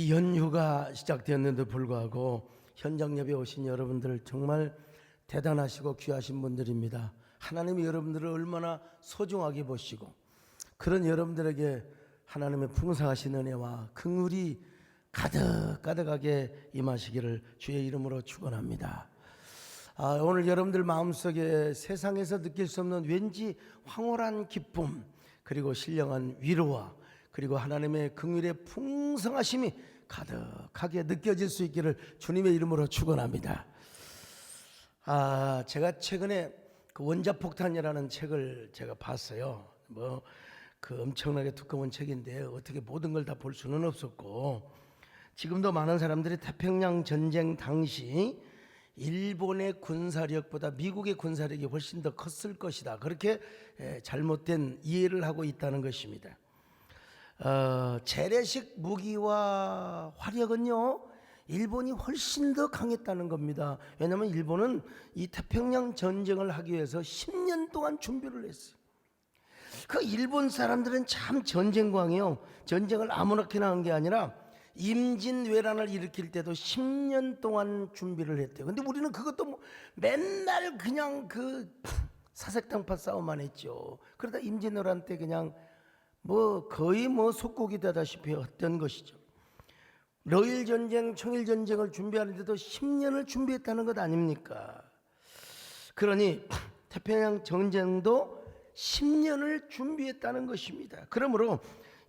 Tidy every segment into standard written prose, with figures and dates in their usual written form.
이 연휴가 시작되었는데도 불구하고 현장 예배에 오신 여러분들 정말 대단하시고 귀하신 분들입니다. 하나님이 여러분들을 얼마나 소중하게 보시고 그런 여러분들에게 하나님의 풍성하신 은혜와 긍휼이 가득가득하게 임하시기를 주의 이름으로 축원합니다. 오늘 여러분들 마음속에 세상에서 느낄 수 없는 왠지 황홀한 기쁨, 그리고 신령한 위로와 그리고 하나님의 긍휼의 풍성하심이 가득하게 느껴질 수 있기를 주님의 이름으로 축원합니다. 제가 최근에 그 원자폭탄이라는 책을 제가 봤어요. 그 엄청나게 두꺼운 책인데 어떻게 모든 걸 다 볼 수는 없었고, 지금도 많은 사람들이 태평양 전쟁 당시 일본의 군사력보다 미국의 군사력이 훨씬 더 컸을 것이다, 그렇게 잘못된 이해를 하고 있다는 것입니다. 재래식 무기와 화력은요, 일본이 훨씬 더 강했다는 겁니다. 왜냐하면 일본은 이 태평양 전쟁을 하기 위해서 10년 동안 준비를 했어요. 그 일본 사람들은 참 전쟁광이요, 전쟁을 아무렇게나 한 게 아니라 임진왜란을 일으킬 때도 10년 동안 준비를 했대요. 근데 우리는 그것도 맨날 그냥 그 사색당파 싸움만 했죠. 그러다 임진왜란 때 그냥 거의 속국이 되다시피 했던 것이죠. 러일 전쟁, 청일 전쟁을 준비하는데도 10년을 준비했다는 것 아닙니까? 그러니 태평양 전쟁도 10년을 준비했다는 것입니다. 그러므로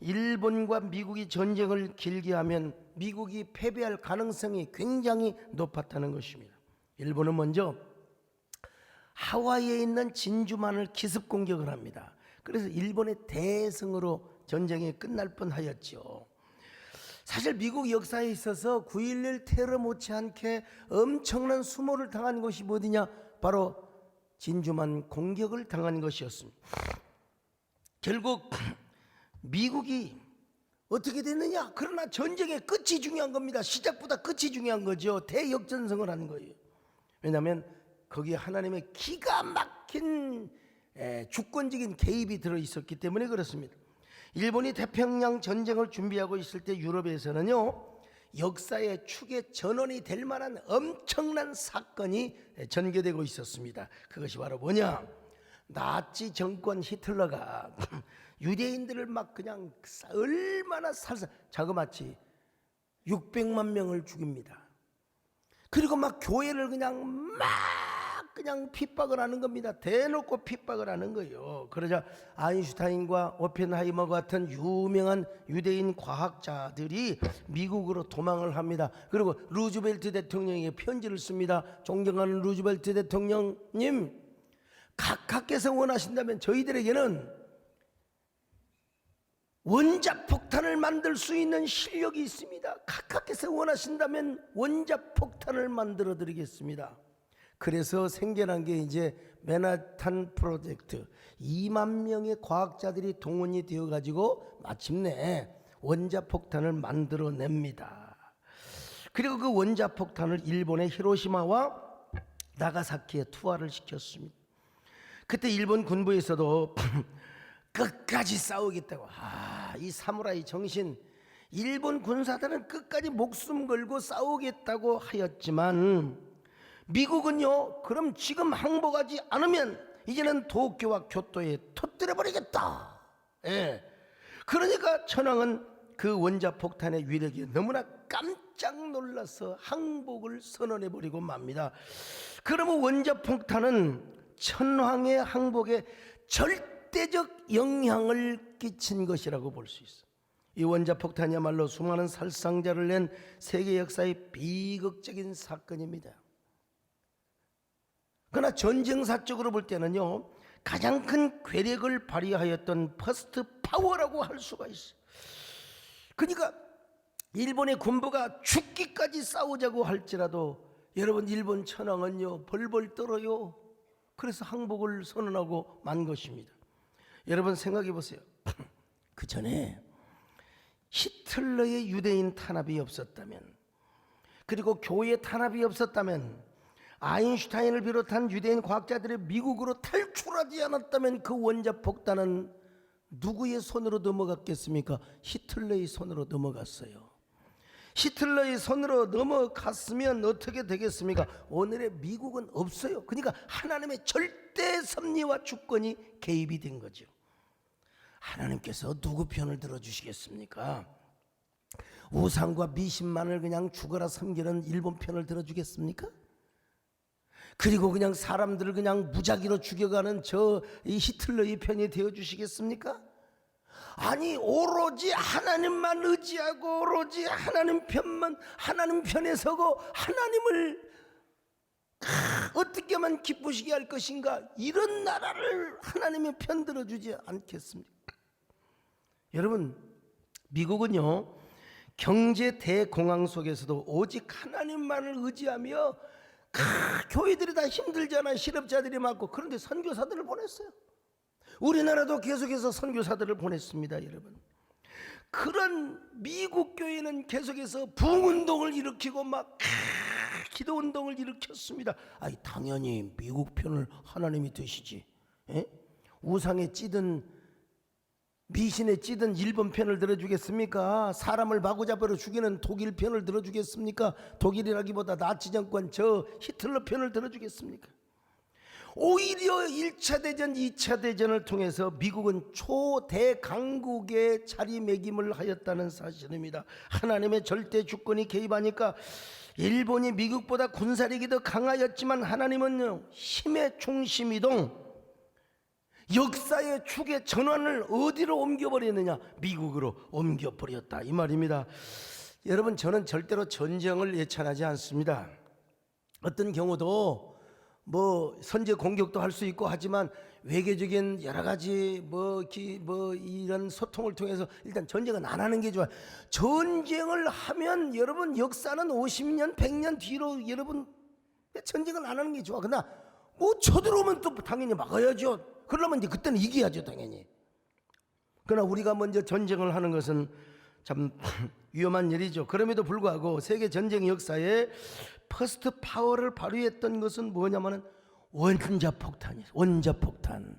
일본과 미국이 전쟁을 길게 하면 미국이 패배할 가능성이 굉장히 높았다는 것입니다. 일본은 먼저 하와이에 있는 진주만을 기습 공격을 합니다. 그래서 일본의 대승으로 전쟁이 끝날 뻔하였죠. 사실 미국 역사에 있어서 9.11 테러 못지않게 엄청난 수모를 당한 것이 어디냐? 바로 진주만 공격을 당한 것이었습니다. 결국 미국이 어떻게 됐느냐? 그러나 전쟁의 끝이 중요한 겁니다. 시작보다 끝이 중요한 거죠. 대역전승을 하는 거예요. 왜냐하면 거기에 하나님의 기가 막힌 주권적인 개입이 들어있었기 때문에 그렇습니다. 일본이 태평양 전쟁을 준비하고 있을 때 유럽에서는요, 역사의 축의 전원이 될 만한 엄청난 사건이 전개되고 있었습니다. 그것이 바로 뭐냐? 나치 정권 히틀러가 유대인들을 막 그냥 얼마나 자그마치 600만 명을 죽입니다. 그리고 막 교회를 그냥 핍박을 하는 겁니다. 대놓고 핍박을 하는 거예요. 그러자 아인슈타인과 오펜하이머 같은 유명한 유대인 과학자들이 미국으로 도망을 합니다. 그리고 루즈벨트 대통령에게 편지를 씁니다. 존경하는 루즈벨트 대통령님, 각하께서 원하신다면 저희들에게는 원자폭탄을 만들 수 있는 실력이 있습니다. 각하께서 원하신다면 원자폭탄을 만들어 드리겠습니다. 그래서 생겨난 게 이제 맨하탄 프로젝트. 2만 명의 과학자들이 동원이 되어 가지고 마침내 원자폭탄을 만들어냅니다. 그리고 그 원자폭탄을 일본의 히로시마와 나가사키에 투하를 시켰습니다. 그때 일본 군부에서도 끝까지 싸우겠다고, 이 사무라이 정신, 일본 군사들은 끝까지 목숨 걸고 싸우겠다고 하였지만 미국은요, 그럼 지금 항복하지 않으면 이제는 도쿄와 교토에 터뜨려 버리겠다. 그러니까 천황은 그 원자폭탄의 위력에 너무나 깜짝 놀라서 항복을 선언해 버리고 맙니다. 그러면 원자폭탄은 천황의 항복에 절대적 영향을 끼친 것이라고 볼 수 있어요. 이 원자폭탄이야말로 수많은 살상자를 낸 세계 역사의 비극적인 사건입니다. 그러나 전쟁사적으로 볼 때는요, 가장 큰 괴력을 발휘하였던 퍼스트 파워라고 할 수가 있어요. 그러니까 일본의 군부가 죽기까지 싸우자고 할지라도 여러분, 일본 천황은요 벌벌 떨어요. 그래서 항복을 선언하고 만 것입니다. 여러분 생각해 보세요. 그 전에 히틀러의 유대인 탄압이 없었다면, 그리고 교회 탄압이 없었다면, 아인슈타인을 비롯한 유대인 과학자들이 미국으로 탈출하지 않았다면 그 원자폭탄은 누구의 손으로 넘어갔겠습니까? 히틀러의 손으로 넘어갔어요. 히틀러의 손으로 넘어갔으면 어떻게 되겠습니까? 오늘의 미국은 없어요. 그러니까 하나님의 절대 섭리와 주권이 개입이 된 거죠. 하나님께서 누구 편을 들어주시겠습니까? 우상과 미신만을 그냥 죽어라 섬기는 일본 편을 들어주겠습니까? 그리고 그냥 사람들을 그냥 무작위로 죽여가는 이 히틀러의 편이 되어주시겠습니까? 아니, 오로지 하나님만 의지하고 오로지 하나님 편에 서고 하나님을 어떻게만 기쁘시게 할 것인가, 이런 나라를 하나님의 편 들어주지 않겠습니까? 여러분, 미국은요 경제 대공황 속에서도 오직 하나님만을 의지하며 교회들이 다 힘들잖아요. 실업자들이 많고. 그런데 선교사들을 보냈어요. 우리나라도 계속해서 선교사들을 보냈습니다. 여러분, 그런 미국 교회는 계속해서 부흥운동을 일으키고 막 기도운동을 일으켰습니다. 아니, 당연히 미국 편을 하나님이 드시지. 에? 우상에 찌든 미신에 찌든 일본 편을 들어주겠습니까? 사람을 마구잡이로 죽이는 독일 편을 들어주겠습니까? 독일이라기보다 나치 정권 히틀러 편을 들어주겠습니까? 오히려 1차 대전, 2차 대전을 통해서 미국은 초대강국의 자리매김을 하였다는 사실입니다. 하나님의 절대 주권이 개입하니까 일본이 미국보다 군사력이 더 강하였지만 하나님은요 힘의 중심이동, 역사의 축의 전환을 어디로 옮겨버렸느냐? 미국으로 옮겨버렸다, 이 말입니다. 여러분, 저는 절대로 전쟁을 예찬하지 않습니다. 어떤 경우도 선제 공격도 할 수 있고 하지만 외교적인 여러 가지 이런 소통을 통해서 일단 전쟁은 안 하는 게 좋아요. 전쟁을 하면 여러분 역사는 50년 100년 뒤로 여러분 전쟁을 안 하는 게 좋아. 그러나 쳐들어오면 또 당연히 막아야죠. 그러면 이제 그때는 이겨야죠, 당연히. 그러나 우리가 먼저 전쟁을 하는 것은 참 위험한 일이죠. 그럼에도 불구하고 세계 전쟁 역사에 퍼스트 파워를 발휘했던 것은 뭐냐면은 원자폭탄이에요. 원자폭탄.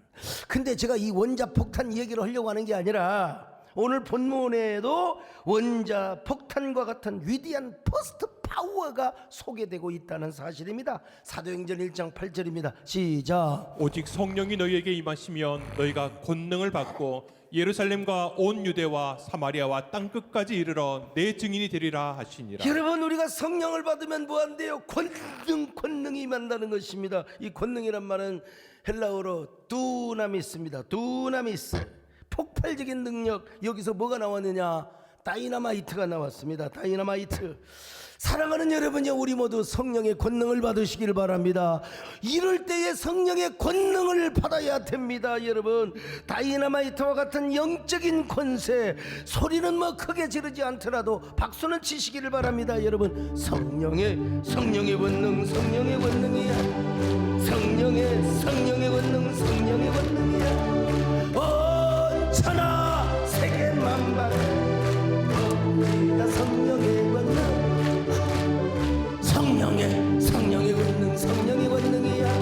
근데 제가 이 원자폭탄 얘기를 하려고 하는 게 아니라 오늘 본문에도 원자폭탄과 같은 위대한 퍼스트 파워가 소개되고 있다는 사실입니다. 사도행전 1장 8절입니다. 시작. 오직 성령이 너희에게 임하시면 너희가 권능을 받고 예루살렘과 온 유대와 사마리아와 땅끝까지 이르러 내 증인이 되리라 하시니라. 여러분, 우리가 성령을 받으면 뭐한대요? 권능이 임한다는 것입니다. 이 권능이란 말은 헬라어로 두나미스입니다. 두나미스, 폭발적인 능력. 여기서 뭐가 나왔느냐? 다이너마이트가 나왔습니다. 다이너마이트. 사랑하는 여러분이, 우리 모두 성령의 권능을 받으시길 바랍니다. 이럴 때에 성령의 권능을 받아야 됩니다. 여러분, 다이너마이트와 같은 영적인 권세, 소리는 크게 지르지 않더라도 박수는 치시기를 바랍니다. 여러분, 성령의 권능, 성령의 권능이야. 성령의 권능, 성령의 권능이야. 온 천하 세계 만방, 성령의 권능, 성령의 권능, 성령의 권능이야.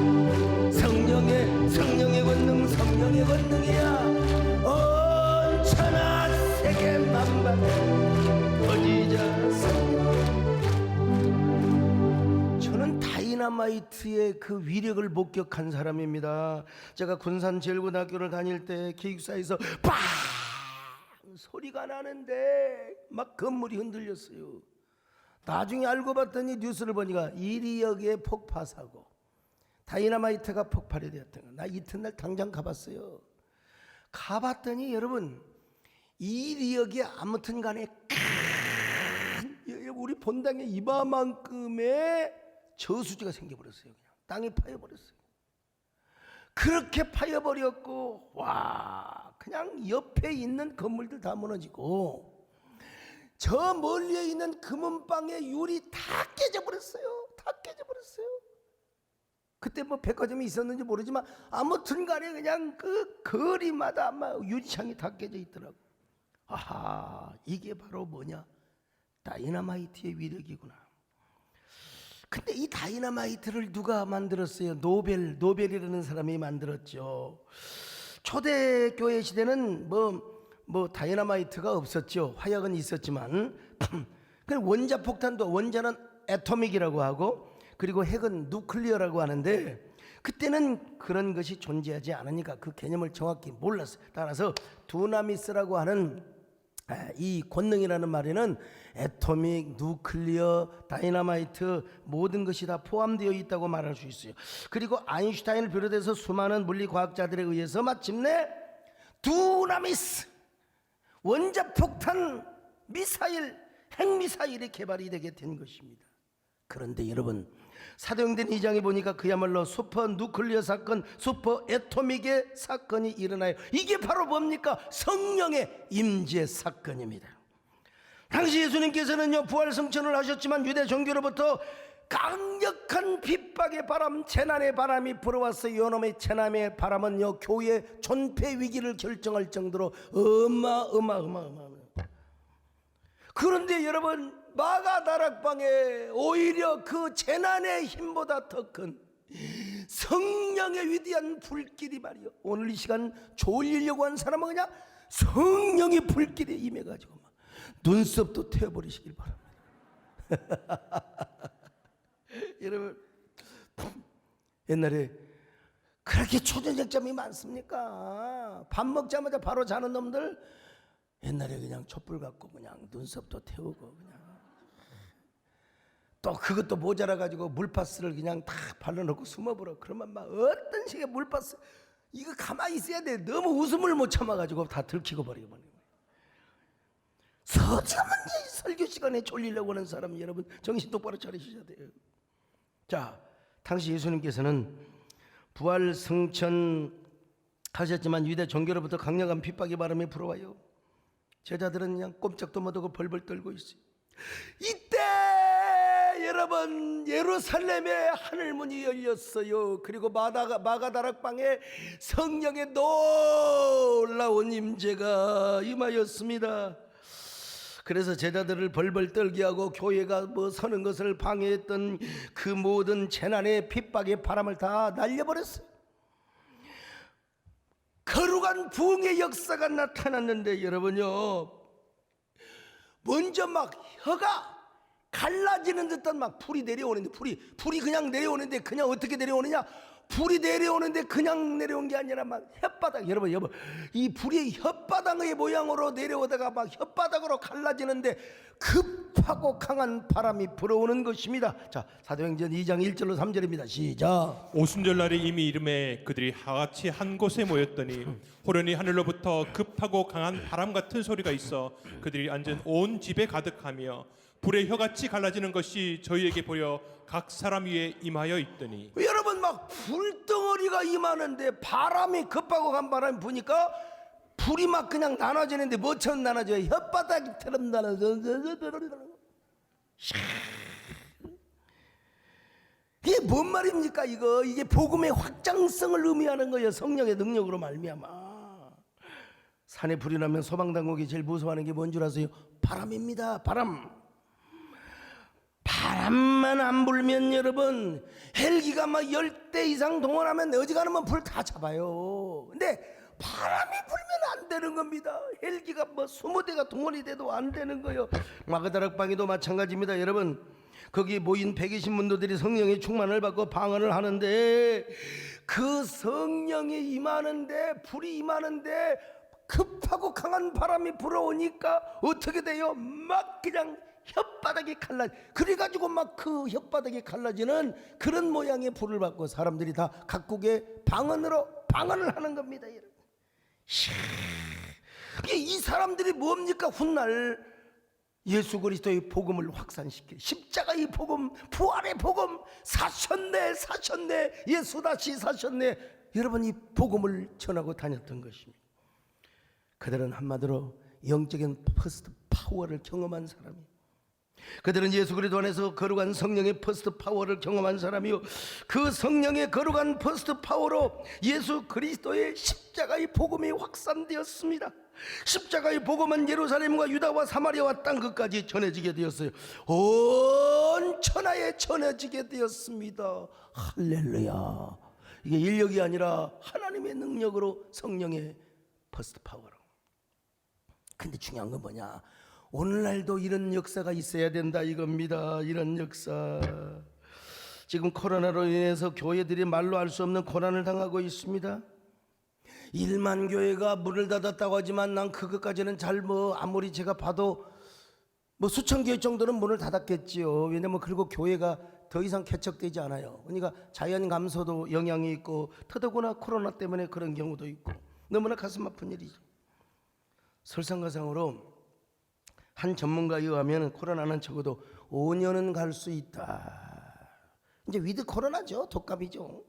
성령의 권능, 성령의 권능이야. 온 천하 세계 만방 퍼지자. 저는 다이너마이트의 그 위력을 목격한 사람입니다. 제가 군산제일고등학교를 다닐 때 기숙사에서 빵 소리가 나는데 막 건물이 흔들렸어요. 나중에 알고 봤더니 뉴스를 보니까 이리역의 폭파 사고, 다이너마이트가 폭발이 되었던 거. 나 이튿날 당장 가봤어요. 가봤더니 여러분, 이리역에 아무튼 간에 우리 본당에 이마만큼의 저수지가 생겨버렸어요. 그냥 땅이 파여버렸어요. 그렇게 파여버렸고, 와, 그냥 옆에 있는 건물들 다 무너지고, 저 멀리에 있는 금은방의 유리 다 깨져버렸어요. 다 깨져버렸어요. 그때 백화점이 있었는지 모르지만 아무튼 간에 그냥 그 거리마다 아마 유리창이 다 깨져 있더라고. 아하, 이게 바로 뭐냐? 다이너마이트의 위력이구나. 근데 이 다이너마이트를 누가 만들었어요? 노벨이라는 사람이 만들었죠. 초대교회 시대는 다이너마이트가 없었죠. 화약은 있었지만 그 원자폭탄도 원자는 애토믹이라고 하고 그리고 핵은 누클리어라고 하는데 그때는 그런 것이 존재하지 않으니까 그 개념을 정확히 몰랐어요. 따라서 두나미스라고 하는 이 권능이라는 말에는 애토믹, 누클리어, 다이너마이트 모든 것이 다 포함되어 있다고 말할 수 있어요. 그리고 아인슈타인을 비롯해서 수많은 물리과학자들에 의해서 마침내 두나미스 원자폭탄 미사일, 핵미사일이 개발이 되게 된 것입니다. 그런데 여러분, 사도행전 2장에 보니까 그야말로 슈퍼 누클리어 사건, 슈퍼 애토믹의 사건이 일어나요. 이게 바로 뭡니까? 성령의 임재 사건입니다. 당시 예수님께서는요 부활 승천을 하셨지만 유대 종교로부터 강력한 핍박의 바람, 재난의 바람이 불어왔어요. 요놈의 재난의 바람은요 교회 존폐 위기를 결정할 정도로 어마어마합니다. 그런데 여러분, 마가다락방에 오히려 그 재난의 힘보다 더 큰 성령의 위대한 불길이 말이요, 오늘 이 시간 졸리려고 한 사람은 그냥 성령의 불길에 임해가지고 막 눈썹도 태워버리시길 바랍니다. 여러분, 옛날에 그렇게 초저녁잠이 많습니까? 밥 먹자마자 바로 자는 놈들, 옛날에 그냥 촛불 갖고 그냥 눈썹도 태우고 그냥 또 그것도 모자라 가지고 물파스를 그냥 다 발라놓고 숨어버려. 그러면 막 어떤 식의 물파스, 이거 가만히 있어야 돼. 너무 웃음을 못 참아가지고 다 들키고 버리고 버리고. 서자문제 설교 시간에 졸리려고 하는 사람 여러분 정신 똑바로 차리셔야 돼요. 자, 당시 예수님께서는 부활 승천 하셨지만 유대 종교로부터 강력한 핍박의 바람이 불어와요. 제자들은 그냥 꼼짝도 못하고 벌벌 떨고 있어요. 이때 여러분, 예루살렘의 하늘문이 열렸어요. 그리고 마가다락방에 성령의 놀라운 임재가 임하였습니다. 그래서 제자들을 벌벌 떨게 하고 교회가 서는 것을 방해했던 그 모든 재난의 핍박의 바람을 다 날려버렸어요. 거룩한 부흥의 역사가 나타났는데 여러분요, 먼저 막 혀가 갈라지는 듯한 막 불이 내려오는데, 불이 그냥 내려오는데 그냥 어떻게 내려오느냐? 불이 내려오는데 그냥 내려온 게 아니라 막 혓바닥, 여러분 이 불이 혓바닥의 모양으로 내려오다가 막 혓바닥으로 갈라지는데 급하고 강한 바람이 불어오는 것입니다. 자, 사도행전 2장 1절로 3절입니다. 시작. 오순절날에 이미 이름에 그들이 하같이 한 곳에 모였더니 호련히 하늘로부터 급하고 강한 바람 같은 소리가 있어 그들이 앉은 온 집에 가득하며 불의 혀같이 갈라지는 것이 저희에게 보여 각 사람 위에 임하여 있더니. 여러분, 막 불덩어리가 임하는데 바람이 급하고 간 바람이 부니까 불이 막 그냥 나눠지는데 뭐처럼 나눠져요? 혓바닥처럼 나눠져. 이게 뭔 말입니까? 이게 복음의 확장성을 의미하는 거예요. 성령의 능력으로 말미암아. 산에 불이 나면 소방당국이 제일 무서워하는 게 뭔 줄 아세요? 바람입니다. 바람만 안 불면 여러분, 헬기가 막 10대 이상 동원하면 어지간하면 불 다 잡아요. 근데 바람이 불면 안 되는 겁니다. 헬기가 20대가 동원이 돼도 안 되는 거예요. 마가다락방에도 마찬가지입니다. 여러분, 거기 모인 120문도들이 성령의 충만을 받고 방언을 하는데 그 성령이 임하는데, 불이 임하는데 급하고 강한 바람이 불어오니까 어떻게 돼요? 막 그냥 혓바닥이 갈라. 그래가지고 막 그 혓바닥이 갈라지는 그런 모양의 불을 받고 사람들이 다 각국의 방언을 하는 겁니다. 이 사람들이 뭡니까? 훗날 예수 그리스도의 복음을 확산시킬 십자가의 복음, 부활의 복음, 사셨네 예수 다시 사셨네, 여러분 이 복음을 전하고 다녔던 것입니다. 그들은 한마디로 영적인 퍼스트 파워를 경험한 사람이에요. 그들은 예수 그리스도 안에서 거룩한 성령의 퍼스트 파워를 경험한 사람이요, 그 성령의 거룩한 퍼스트 파워로 예수 그리스도의 십자가의 복음이 확산되었습니다. 십자가의 복음은 예루살렘과 유다와 사마리아와 땅 끝까지 전해지게 되었어요. 온 천하에 전해지게 되었습니다. 할렐루야. 이게 인력이 아니라 하나님의 능력으로, 성령의 퍼스트 파워로. 근데 중요한 건 뭐냐? 오늘날도 이런 역사가 있어야 된다 이겁니다. 이런 역사. 지금 코로나로 인해서 교회들이 말로 할 수 없는 고난을 당하고 있습니다. 1만 교회가 문을 닫았다고 하지만 난 그것까지는 잘 아무리 제가 봐도 수천 교회 정도는 문을 닫았겠지요. 왜냐면 그리고 교회가 더 이상 개척되지 않아요. 그러니까 자연 감소도 영향이 있고 더더구나 코로나 때문에 그런 경우도 있고 너무나 가슴 아픈 일이죠. 설상가상으로 한 전문가에 의하면 코로나는 적어도 5년은 갈 수 있다. 이제 위드 코로나죠. 독감이죠.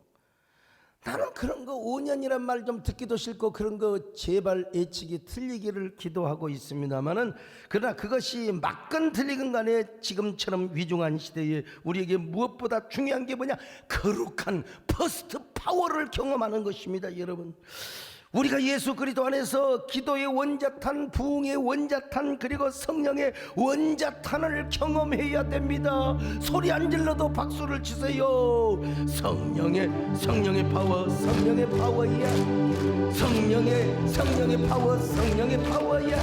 나는 그런 거 5년이란 말 좀 듣기도 싫고 그런 거 제발 예측이 틀리기를 기도하고 있습니다만은 그러나 그것이 맞건 틀리건 간에 지금처럼 위중한 시대에 우리에게 무엇보다 중요한 게 뭐냐? 거룩한 퍼스트 파워를 경험하는 것입니다. 여러분, 우리가 예수 그리스도 안에서 기도의 원자탄, 부흥의 원자탄, 그리고 성령의 원자탄을 경험해야 됩니다. 소리 안 질러도 박수를 치세요. 성령의 파워, 성령의 파워야. 성령의 파워, 성령의 파워야.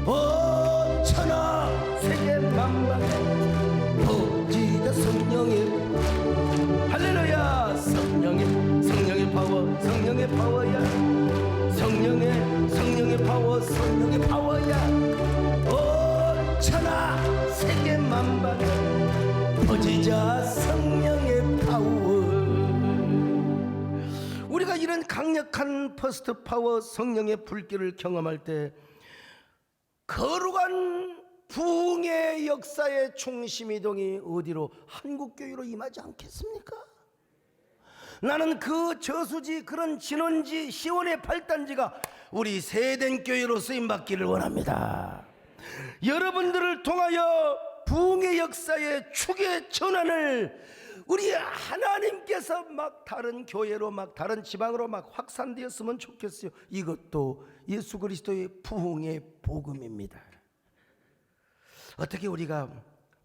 온 천하 세계 만방에 퍼지다 성령의 할렐루야. 성령의 파워, 성령의 파워야. 성령의 파워, 성령의 파워야. 온 천하 세계 만방에 퍼지자 성령의 파워. 우리가 이런 강력한 퍼스트 파워 성령의 불길을 경험할 때 거룩한 부흥의 역사의 중심 이동이 어디로? 한국교회로 임하지 않겠습니까? 나는 그 저수지, 그런 진원지, 시온의 발단지가 우리 세된 교회로 쓰임받기를 원합니다. 여러분들을 통하여 부흥의 역사의 축의 전환을 우리 하나님께서 막 다른 교회로, 막 다른 지방으로 막 확산되었으면 좋겠어요. 이것도 예수 그리스도의 부흥의 복음입니다. 어떻게 우리가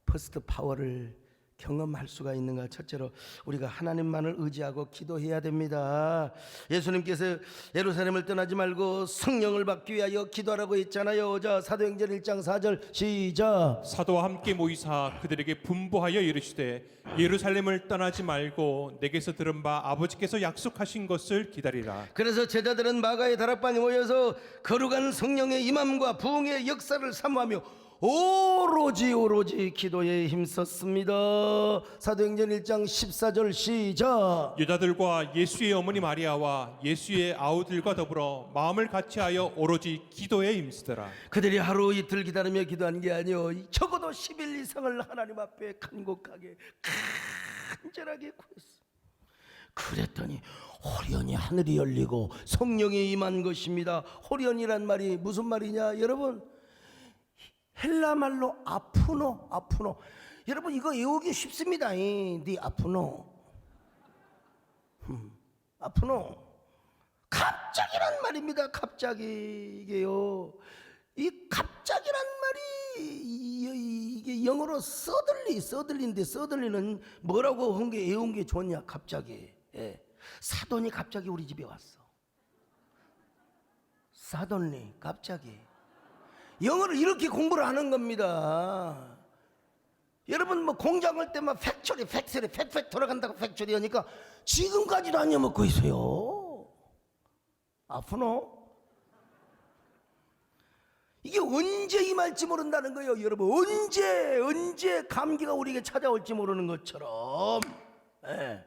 퍼스트 파워를 경험할 수가 있는가? 첫째로 우리가 하나님만을 의지하고 기도해야 됩니다. 예수님께서 예루살렘을 떠나지 말고 성령을 받기 위하여 기도하라고 했잖아요. 자, 사도행전 1장 4절 시작. 사도와 함께 모이사 그들에게 분부하여 이르시되 예루살렘을 떠나지 말고 내게서 들은 바 아버지께서 약속하신 것을 기다리라. 그래서 제자들은 마가의 다락방에 모여서 거룩한 성령의 임함과 부흥의 역사를 사모하며 오로지 기도에 힘썼습니다. 사도행전 1장 14절 시작. 여자들과 예수의 어머니 마리아와 예수의 아우들과 더불어 마음을 같이하여 오로지 기도에 힘쓰더라. 그들이 하루 이틀 기다리며 기도한 게 아니요, 적어도 10일 이상을 하나님 앞에 간곡하게 간절하게 구했어. 그랬더니 호련히 하늘이 열리고 성령이 임한 것입니다. 호련이란 말이 무슨 말이냐 여러분? 헬라 말로 아푸노. 여러분 이거 외우기 쉽습니다. 네 아푸노. 아푸노. 갑자기란 말입니다. 갑자기. 이게요. 이 갑자기란 말이 이게 영어로 서들리인데 서들리는 뭐라고 한 게 외운 게 좋냐? 갑자기. 예. 사돈이 갑자기 우리 집에 왔어. 사돈이 갑자기. 영어를 이렇게 공부를 하는 겁니다. 여러분 뭐 공장할 때만 팩처리 팩 돌아간다고 팩처리 하니까 지금까지도 안 잊어먹고 있어요. 아프노? 이게 언제 임할지 모른다는 거예요. 여러분 언제 감기가 우리에게 찾아올지 모르는 것처럼. 예.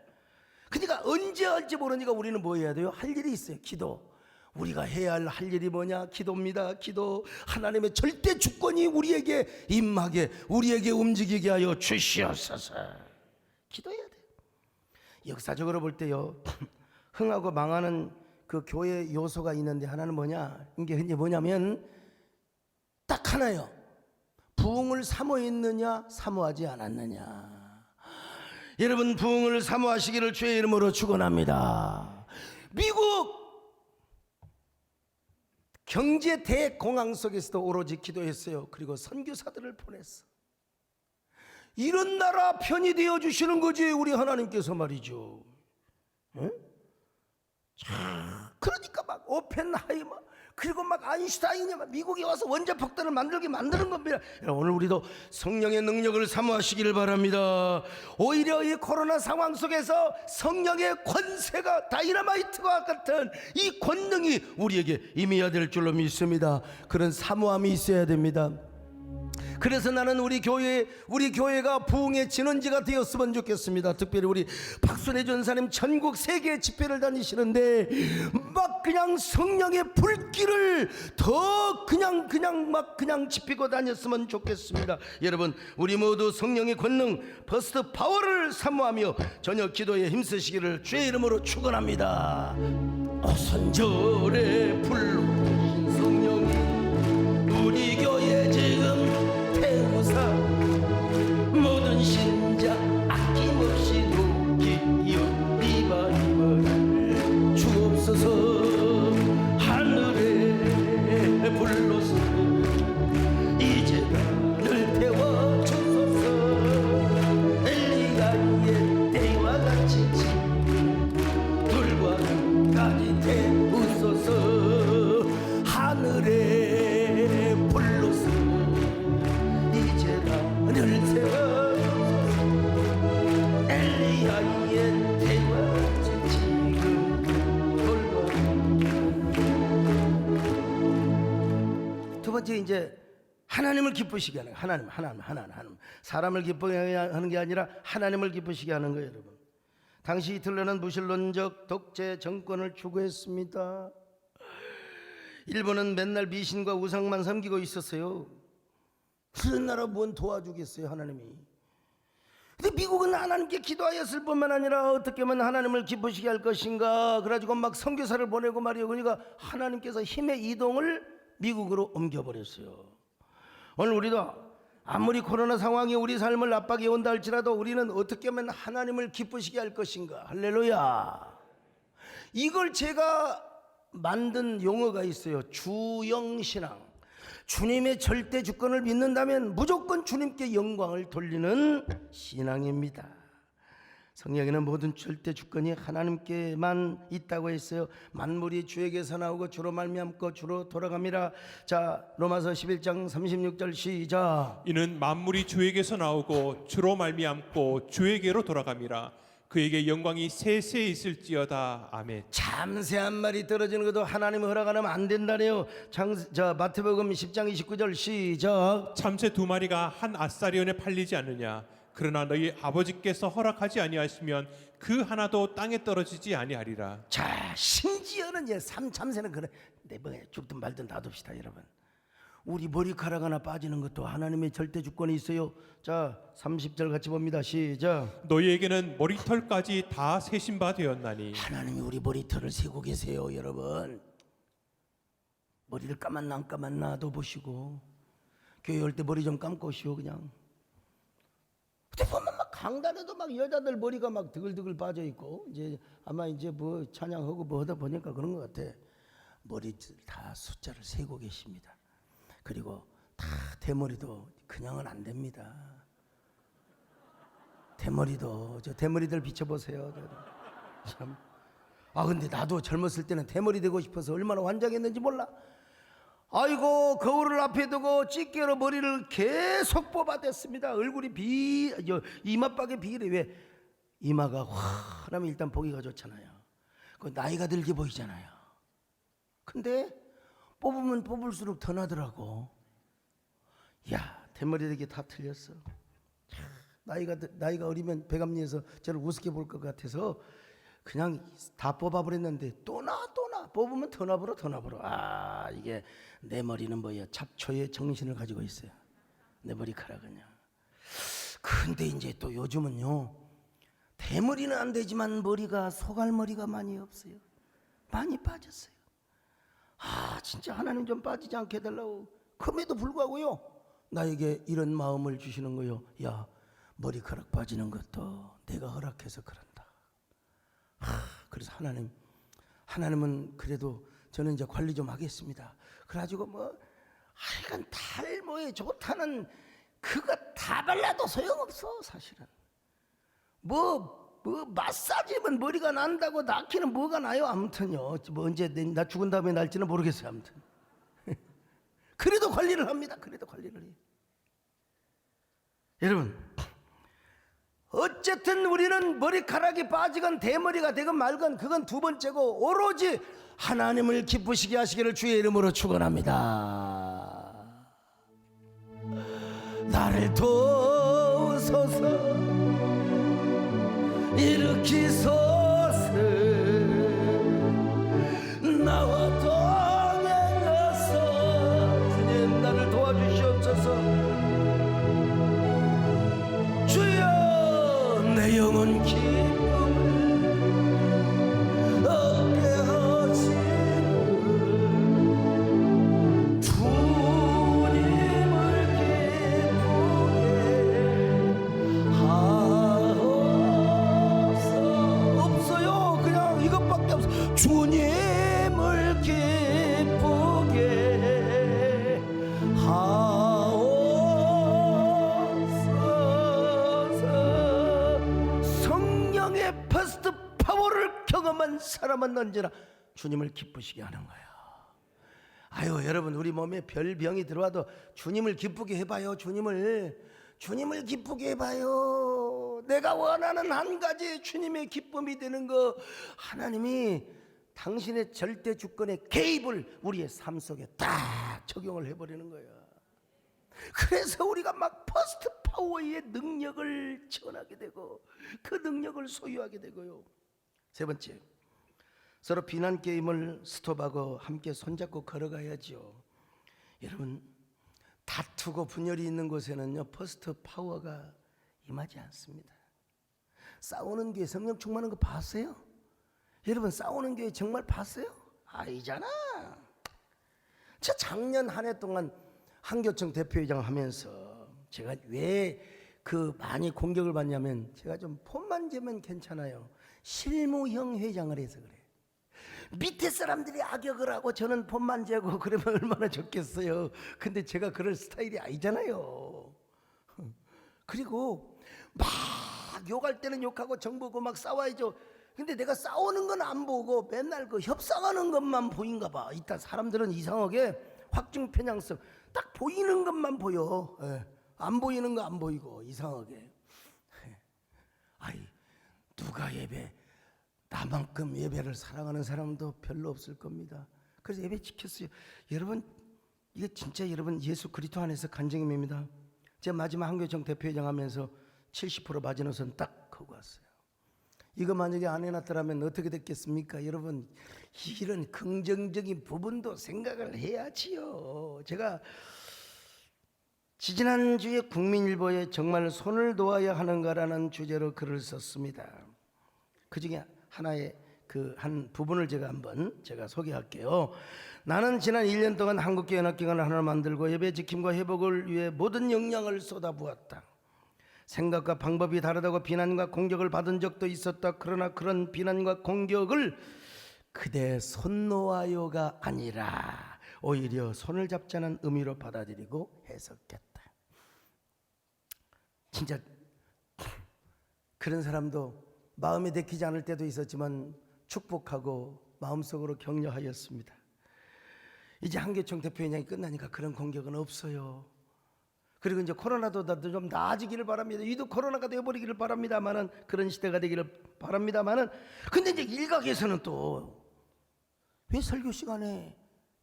그러니까 언제 할지 모르니까 우리는 뭐 해야 돼요? 할 일이 있어요. 기도. 우리가 해야 할 일이 뭐냐? 기도입니다. 기도. 하나님의 절대 주권이 우리에게 임하게, 우리에게 움직이게 하여 주시옵소서. 기도해야 돼. 역사적으로 볼 때요, 흥하고 망하는 그 교회 요소가 있는데 하나는 뭐냐? 이게 뭐냐면 딱 하나요. 부흥을 사모했느냐, 사모하지 않았느냐. 여러분 부흥을 사모하시기를 주의 이름으로 축원합니다. 미국 경제 대공황 속에서도 오로지 기도했어요. 그리고 선교사들을 보냈어. 이런 나라 편이 되어 주시는 거지 우리 하나님께서 말이죠. 응? 자, 그러니까 막 오펜하이머 그리고 막 아인슈타인이 막 미국에 와서 원자폭탄을 만드는 겁니다. 오늘 우리도 성령의 능력을 사모하시기를 바랍니다. 오히려 이 코로나 상황 속에서 성령의 권세가 다이너마이트와 같은 이 권능이 우리에게 임해야 될 줄로 믿습니다. 그런 사모함이 있어야 됩니다. 그래서 나는 우리 교회가 부흥의 진원지가 되었으면 좋겠습니다. 특별히 우리 박순애 전사님 전국 세계 집회를 다니시는데 막 그냥 성령의 불길을 더 그냥 지피고 다녔으면 좋겠습니다. 여러분, 우리 모두 성령의 권능 버스트 파워를 사모하며 저녁 기도에 힘쓰시기를 주의 이름으로 축원합니다. 오선절에 불러오신 성령이 우리 교회 지금 태우사 모든 신자 아낌없이 높이여 리바이벌 주옵소서. 하늘에 불러서 이제 나를 태워주소서. 엘리야의 때와 같이 돌과 까지 태우소서. 하늘에 불러서 이제 나를 세워주소서. 엘리야의 때와 같이 지금 돌과. 두 번째, 이제 하나님을 기쁘시게 하는 거예요. 하나님. 사람을 기쁘게 하는 게 아니라 하나님을 기쁘시게 하는 거예요. 여러분, 당시 히틀러는 무신론적 독재 정권을 추구했습니다. 일본은 맨날 미신과 우상만 섬기고 있었어요. 그런 나라 뭔 도와주겠어요, 하나님이. 근데 미국은 하나님께 기도하였을 뿐만 아니라 어떻게 하면 하나님을 기쁘시게 할 것인가 그래가지고 막 선교사를 보내고 말이에요. 그러니까 하나님께서 힘의 이동을 미국으로 옮겨버렸어요. 오늘 우리도 아무리 코로나 상황이 우리 삶을 압박해 온다 할지라도 우리는 어떻게 하면 하나님을 기쁘시게 할 것인가. 할렐루야. 이걸 제가 만든 용어가 있어요. 주영신앙. 주님의 절대 주권을 믿는다면 무조건 주님께 영광을 돌리는 신앙입니다. 성경에는 모든 절대 주권이 하나님께만 있다고 했어요. 만물이 주에게서 나오고 주로 말미암고 주로 돌아갑니다. 자, 로마서 11장 36절 시작. 이는 만물이 주에게서 나오고 주로 말미암고 주에게로 돌아갑니다. 그에게 영광이 세세에 있을지어다. 아멘. 참새 한 마리 떨어지는 것도 하나님이 허락 안 하면 안 된다네요. 마태복음 10장 29절 시작. 참새 두 마리가 한 아사리온에 팔리지 않느냐. 그러나 너희 아버지께서 허락하지 아니하시면 그 하나도 땅에 떨어지지 아니하리라. 자, 심지어는 참새는 그래. 내 뭐에 죽든 말든 놔둡시다, 여러분. 우리 머리카락 하나 빠지는 것도 하나님의 절대 주권이 있어요. 자, 30절 같이 봅니다. 시작. 너희에게는 머리털까지 다 세신 바 되었나니. 하나님이 우리 머리털을 세고 계세요, 여러분. 머리를 감았나 안 감았나도 보시고, 교회 올 때 머리 좀 감고 오시오. 그냥 근데 보면 막 강단에도 막 여자들 머리가 막 드글드글 빠져 있고, 이제 아마 이제 뭐 찬양하고 뭐 하다 보니까 그런 것 같아. 머리들 다 숫자를 세고 계십니다. 그리고 다 대머리도 그냥은 안 됩니다. 대머리도 저 대머리들 비춰보세요. 참. 근데 나도 젊었을 때는 대머리 되고 싶어서 얼마나 환장했는지 몰라. 아이고, 거울을 앞에 두고 찌개로 머리를 계속 뽑아댔습니다. 얼굴이 이마박에 비례. 왜? 이마가 환하면 일단 보기가 좋잖아요. 그 나이가 들게 보이잖아요. 근데 뽑으면 뽑을수록 더 나더라고. 야, 대머리 되기 다 틀렸어. 나이가 어리면 배감리에서 저를 우습게 볼 것 같아서 그냥 다 뽑아버렸는데 또 나 뽑으면 더 나버려. 이게 내 머리는 뭐야, 잡초의 정신을 가지고 있어요. 내 머리카락은요. 근데 이제 또 요즘은요, 대머리는 안 되지만 머리가 소갈머리가 많이 없어요. 많이 빠졌어요. 진짜 하나님 좀 빠지지 않게 해달라고. 그럼에도 불구하고요, 나에게 이런 마음을 주시는 거요. 야, 머리카락 빠지는 것도 내가 허락해서 그런다. 그래서 하나님은 그래도 저는 이제 관리 좀 하겠습니다. 그래가지고 하여간 탈모에 좋다는 그거 다 발라도 소용없어. 사실은 뭐 마사지면 머리가 난다고 낳기는 뭐가 나요? 아무튼요. 뭐 언제 나 죽은 다음에 날지는 모르겠어요. 아무튼. 그래도 관리를 합니다. 그래도 관리를 해요. 여러분, 어쨌든 우리는 머리카락이 빠지건 대머리가 되건 말건 그건 두 번째고 오로지 하나님을 기쁘시게 하시기를 주의 이름으로 축원합니다. 나를 도우소서 일으키소서 나와 동행하소 주님 나를 도와주시옵소서 주여 내 영혼 기쁨을 얻게 하시는 주님을 기쁘게 하옵소서. 없어요. 그냥 이것밖에 없어. 주님을 기쁘게 하옵소서. 성령의 퍼스트 파워를 경험한 사람은 언제나 주님을 기쁘시게 하는 거예요. 아유 여러분 우리 몸에 별병이 들어와도 주님을 기쁘게 해봐요. 주님을 기쁘게 해봐요. 내가 원하는 한 가지 주님의 기쁨이 되는 거 하나님이 당신의 절대 주권의 개입을 우리의 삶 속에 딱 적용을 해버리는 거야. 그래서 우리가 막 퍼스트 파워의 능력을 전하게 되고 그 능력을 소유하게 되고요. 세 번째, 서로 비난 게임을 스톱하고 함께 손잡고 걸어가야죠. 여러분 다투고 분열이 있는 곳에는요 퍼스트 파워가 임하지 않습니다. 싸우는 교회 성령 충만한 거 봤어요? 여러분 싸우는 교회 정말 봤어요? 아니잖아. 저 작년 한 해 동안 한교청 대표회장 하면서 제가 왜 그 많이 공격을 받냐면 제가 좀 폰만 재면 괜찮아요. 실무형 회장을 해서 그래. 밑에 사람들이 악역을 하고 저는 폰만 재고 그러면 얼마나 좋겠어요. 근데 제가 그럴 스타일이 아니잖아요. 그리고 막 욕할 때는 욕하고 정보고 막 싸워야죠. 근데 내가 싸우는 건 안 보고 맨날 그 협상하는 것만 보인가 봐. 이따 사람들은 이상하게 확증 편향성 딱 보이는 것만 보여. 안 보이는 거 안 보이고 이상하게. 아이 누가 예배 나만큼 예배를 사랑하는 사람도 별로 없을 겁니다. 그래서 예배 지켰어요. 여러분 이게 진짜 여러분 예수 그리스도 안에서 간증입니다. 제가 마지막 한교청 대표회장 하면서 70% 마지노선 딱 하고 왔어요. 이거 만약에 안 해놨더라면 어떻게 됐겠습니까? 여러분 이런 긍정적인 부분도 생각을 해야지요. 제가 지지난주에 국민일보에 정말 손을 놓아야 하는가라는 주제로 글을 썼습니다. 그 중에 하나의 그 한 부분을 제가 소개할게요. 나는 지난 1년 동안 한국교회 연합기관을 하나 만들고 예배 지킴과 회복을 위해 모든 역량을 쏟아부었다. 생각과 방법이 다르다고 비난과 공격을 받은 적도 있었다. 그러나 그런 비난과 공격을 그대 손 놓아요가 아니라 오히려 손을 잡자는 의미로 받아들이고 해석했다. 진짜 그런 사람도 마음에 내키지 않을 때도 있었지만 축복하고 마음속으로 격려하였습니다. 이제 한교총 대표회장이 끝나니까 그런 공격은 없어요. 그리고 이제 코로나도 좀 나아지기를 바랍니다. 이도 코로나가 되어버리기를 바랍니다만은 그런 시대가 되기를 바랍니다만은 근데 이제 일각에서는 또 왜 설교 시간에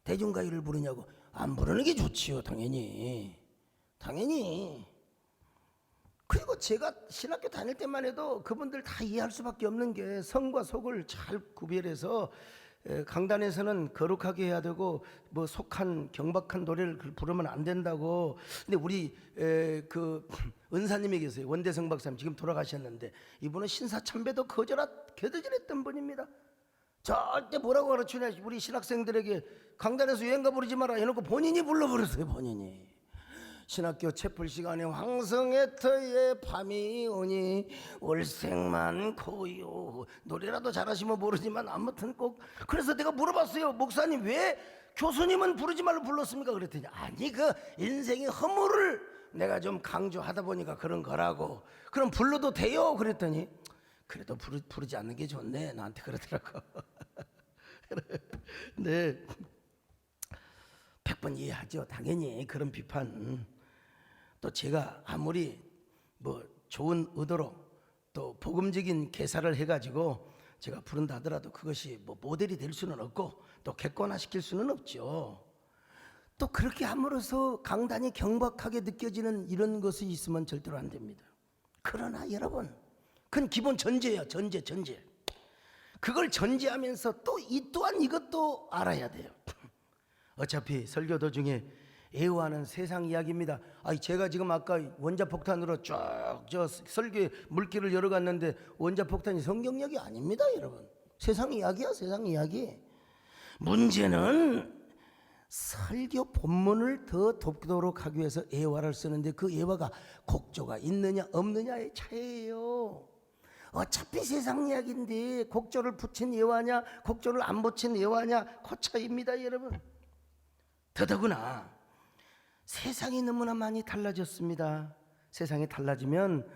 대중가요를 부르냐고. 안 부르는 게 좋지요. 당연히. 그리고 제가 신학교 다닐 때만 해도 그분들 다 이해할 수밖에 없는 게 성과 속을 잘 구별해서 강단에서는 거룩하게 해야 되고 뭐 속한 경박한 노래를 부르면 안 된다고. 근데 우리 그 은사님이 계세요. 원대성 박사님 지금 돌아가셨는데 이분은 신사참배도 거저질했던 분입니다. 절대 뭐라고 가르치냐 우리 신학생들에게 강단에서 유행가 부르지 마라 해놓고 본인이 불러버렸어요. 본인이. 신학교 채플 시간에 황성의 터에 밤이 오니 월생만 고요. 노래라도 잘하시면 모르지만 아무튼 꼭. 그래서 내가 물어봤어요. 목사님 왜 교수님은 부르지 말로 불렀습니까? 그랬더니 아니 그 인생의 허물을 내가 좀 강조하다 보니까 그런 거라고. 그럼 불러도 돼요? 그랬더니 그래도 부르지 않는 게 좋네. 나한테 그러더라고. 네, 100번 이해하죠. 당연히 그런 비판. 또 제가 아무리 뭐 좋은 의도로 또 복음적인 개사를 해가지고 제가 부른다 하더라도 그것이 뭐 모델이 될 수는 없고 또 객관화시킬 수는 없죠. 또 그렇게 함으로써 강단이 경박하게 느껴지는 이런 것이 있으면 절대로 안 됩니다. 그러나 여러분, 그건 기본 전제예요. 전제. 그걸 전제하면서 또 이 또한 이것도 알아야 돼요. 어차피 설교 도중에 애호하는 세상 이야기입니다. 제가 지금 아까 원자폭탄으로 쭉 저 설교의 물길을 열어갔는데 원자폭탄이 성경 이야기 아닙니다, 여러분. 세상 이야기야, 세상 이야기. 문제는 설교 본문을 더 돕도록 하기 위해서 애화를 쓰는데 그 애화가 곡조가 있느냐 없느냐의 차이예요. 어차피 세상 이야기인데 곡조를 붙인 애화냐 곡조를 안 붙인 애화냐 그 차이입니다, 여러분. 더더구나 세상이 너무나 많이 달라졌습니다. 세상이 달라지면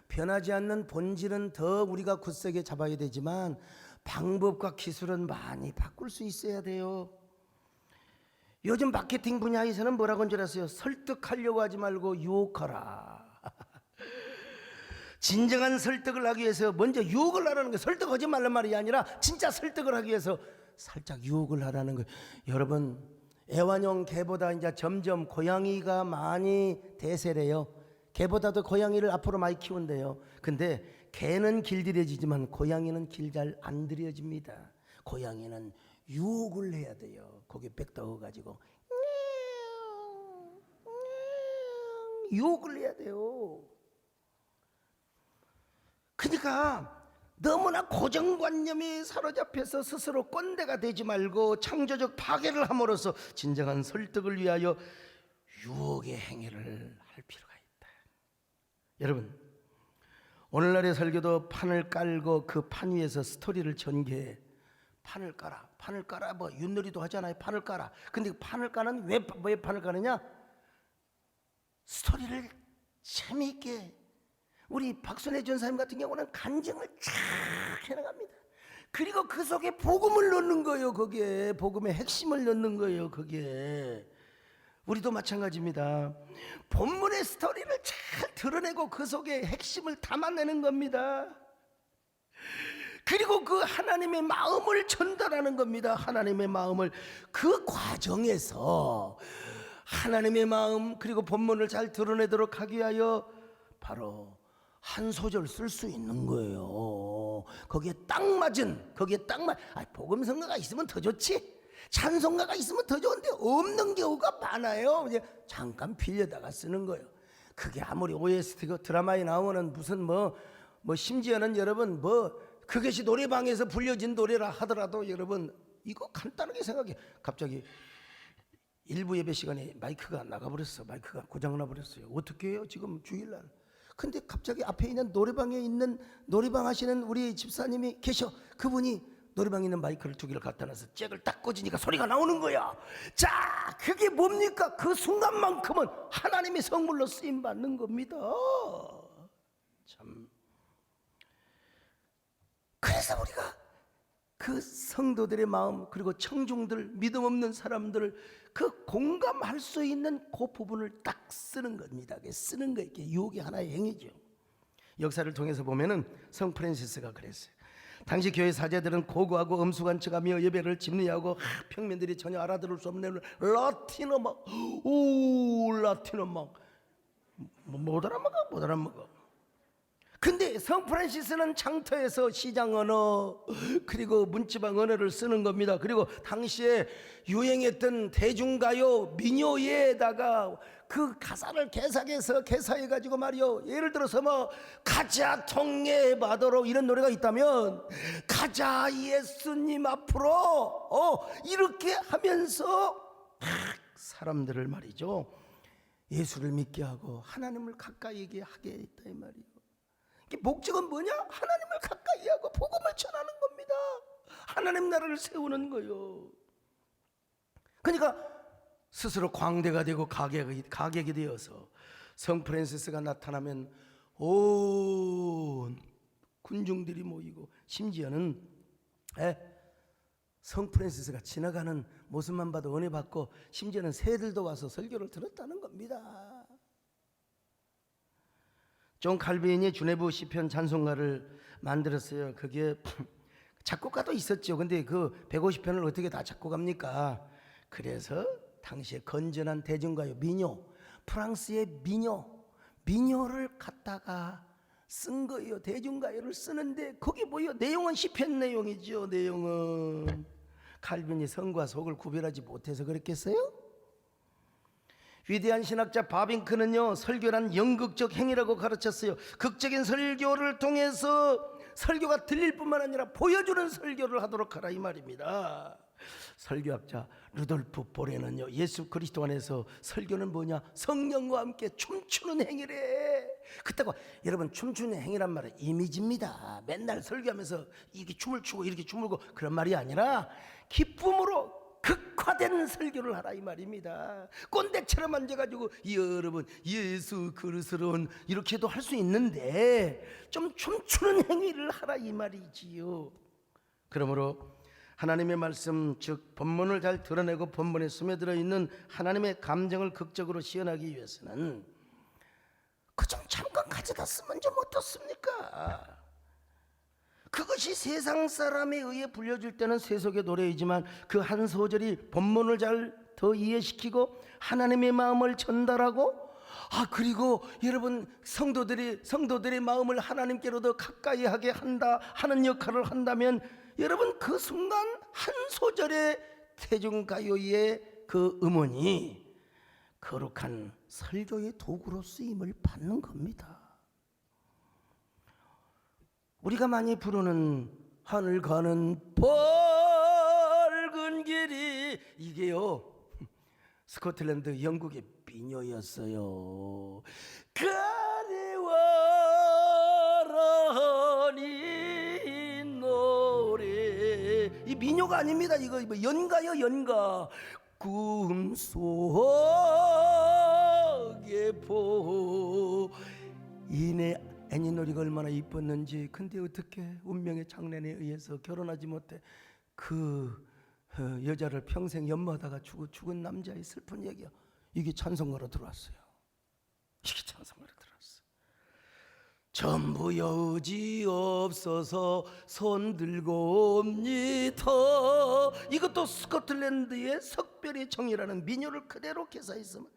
변하지 않는 본질은 더 우리가 굳세게 잡아야 되지만 방법과 기술은 많이 바꿀 수 있어야 돼요. 요즘 마케팅 분야에서는 뭐라고 한 줄 아세요? 설득하려고 하지 말고 유혹하라. 진정한 설득을 하기 위해서 먼저 유혹을 하라는 거예요. 설득하지 말란 말이 아니라 진짜 설득을 하기 위해서 살짝 유혹을 하라는 거예요. 여러분, 애완용 개보다 이제 점점 고양이가 많이 대세래요. 개보다도 고양이를 앞으로 많이 키운대요. 근데 개는 길들여지지만 고양이는 길 잘 안 들여집니다. 고양이는 유혹을 해야 돼요. 거기 백 넣어가지고 유혹을 해야 돼요. 그러니까 너무나 고정관념이 사로잡혀서 스스로 꼰대가 되지 말고 창조적 파괴를 함으로써 진정한 설득을 위하여 유혹의 행위를 할 필요가 있다. 여러분, 오늘날의 설교도 판을 깔고 그 판 위에서 스토리를 전개해. 판을 깔아 뭐 윷놀이도 하잖아요. 판을 깔아. 근데 판을 까는 왜 판을 까느냐? 스토리를 재미있게. 우리 박순애 전사님 같은 경우는 간증을 쫙 해나갑니다. 그리고 그 속에 복음을 넣는 거예요. 거기에 복음의 핵심을 넣는 거예요. 거기에 우리도 마찬가지입니다. 본문의 스토리를 잘 드러내고 그 속에 핵심을 담아내는 겁니다. 그리고 그 하나님의 마음을 전달하는 겁니다. 하나님의 마음을. 그 과정에서 하나님의 마음 그리고 본문을 잘 드러내도록 하기 위하여 바로 한 소절 쓸 수 있는 거예요. 거기에 딱 맞은 복음성가가 있으면 더 좋지, 찬송가가 있으면 더 좋은데 없는 경우가 많아요. 이제 잠깐 빌려다가 쓰는 거예요. 그게 아무리 OST 드라마에 나오는 무슨 뭐 심지어는 여러분 그것이 노래방에서 불려진 노래라 하더라도 여러분 이거 간단하게 생각해. 갑자기 일부 예배 시간에 마이크가 나가버렸어. 마이크가 고장나버렸어요. 어떻게 해요 지금 주일날? 근데 갑자기 앞에 있는 노래방에 있는 노래방 하시는 우리 집사님이 계셔. 그분이 노래방에 있는 마이크를 2개를 갖다 놔서 잭을 딱 꽂으니까 소리가 나오는 거야. 자, 그게 뭡니까? 그 순간만큼은 하나님의 선물로 쓰임 받는 겁니다. 참. 그래서 우리가 그 성도들의 마음 그리고 청중들, 믿음 없는 사람들을 그 공감할 수 있는 그 부분을 딱 쓰는 겁니다. 쓰는 거 이게 유혹의 하나의 행위죠. 역사를 통해서 보면은 성 프란시스가 그랬어요. 당시 교회 사제들은 고고하고 엄숙한 척하며 예배를 집리하고 평민들이 전혀 알아들을 수 없는 라틴어 막 못 알아먹어. 근데 성 프란시스는 장터에서 시장 언어 그리고 문지방 언어를 쓰는 겁니다. 그리고 당시에 유행했던 대중가요 민요에다가 그 가사를 개사해가지고 말이요. 예를 들어서 가자 통해 바다로 이런 노래가 있다면 가자 예수님 앞으로 이렇게 하면서 사람들을 말이죠. 예수를 믿게 하고 하나님을 가까이 하게 했다 이 말이에요. 목적은 뭐냐? 하나님을 가까이 하고 복음을 전하는 겁니다. 하나님 나라를 세우는 거예요. 그러니까 스스로 광대가 되고 가객이 되어서 성 프란시스가 나타나면 온 군중들이 모이고 심지어는 성 프란시스가 지나가는 모습만 봐도 은혜 받고 심지어는 새들도 와서 설교를 들었다는 겁니다. 존 칼빈이 주네브 시편 찬송가를 만들었어요. 그게 작곡가도 있었죠. 근데 그 150편을 어떻게 다 작곡합니까? 그래서 당시에 건전한 대중가요 민요, 프랑스의 민요를 갖다가 쓴 거예요. 대중가요를 쓰는데 거기 뭐예요? 내용은 시편 내용이죠. 내용은 칼빈이 성과 속을 구별하지 못해서 그랬겠어요? 위대한 신학자 바빙크는요, 설교란 연극적 행위라고 가르쳤어요. 극적인 설교를 통해서 설교가 들릴 뿐만 아니라 보여주는 설교를 하도록 하라 이 말입니다. 설교학자 루돌프 보레는요, 예수 그리스도 안에서 설교는 뭐냐? 성령과 함께 춤추는 행위래. 그렇다고 여러분, 춤추는 행위란 말은 이미지입니다. 맨날 설교하면서 이렇게 춤을 추고 이렇게 춤을고 그런 말이 아니라 기쁨으로 극화된 설교를 하라 이 말입니다. 꼰대처럼 앉아가지고 여러분 예수 그리스도는 이렇게도 할 수 있는데 좀 춤추는 행위를 하라 이 말이지요. 그러므로 하나님의 말씀, 즉 본문을 잘 드러내고 본문에 스며들어 있는 하나님의 감정을 극적으로 시연하기 위해서는 그 좀 잠깐 가져다 쓰면 좀 어떻습니까? 그것이 세상 사람에 의해 불려질 때는 세속의 노래이지만 그 한 소절이 본문을 잘 더 이해시키고 하나님의 마음을 전달하고, 그리고 여러분 성도들의 마음을 하나님께로 더 가까이 하게 한다 하는 역할을 한다면, 여러분 그 순간 한 소절의 대중가요의 그 음원이 거룩한 설교의 도구로 쓰임을 받는 겁니다. 우리가 많이 부르는 하늘 가는 밝은 길이, 이게요 스코틀랜드 영국의 민요였어요. 가래와라니 노래, 이 민요가 아닙니다. 이거 연가요, 연가. 꿈속에 보이네. 애니노리가 얼마나 이뻤는지. 근데 어떻게 운명의 장난에 의해서 결혼하지 못해 그 여자를 평생 연마하다가 죽은 남자의 슬픈 얘기야. 이게 찬송가로 들어왔어요. 이게 찬송가로 들어왔어. 전부 여지 없어서 손 들고 옵니다. 이것도 스코틀랜드의 석별의 정이라는 민요를 그대로 개사했으면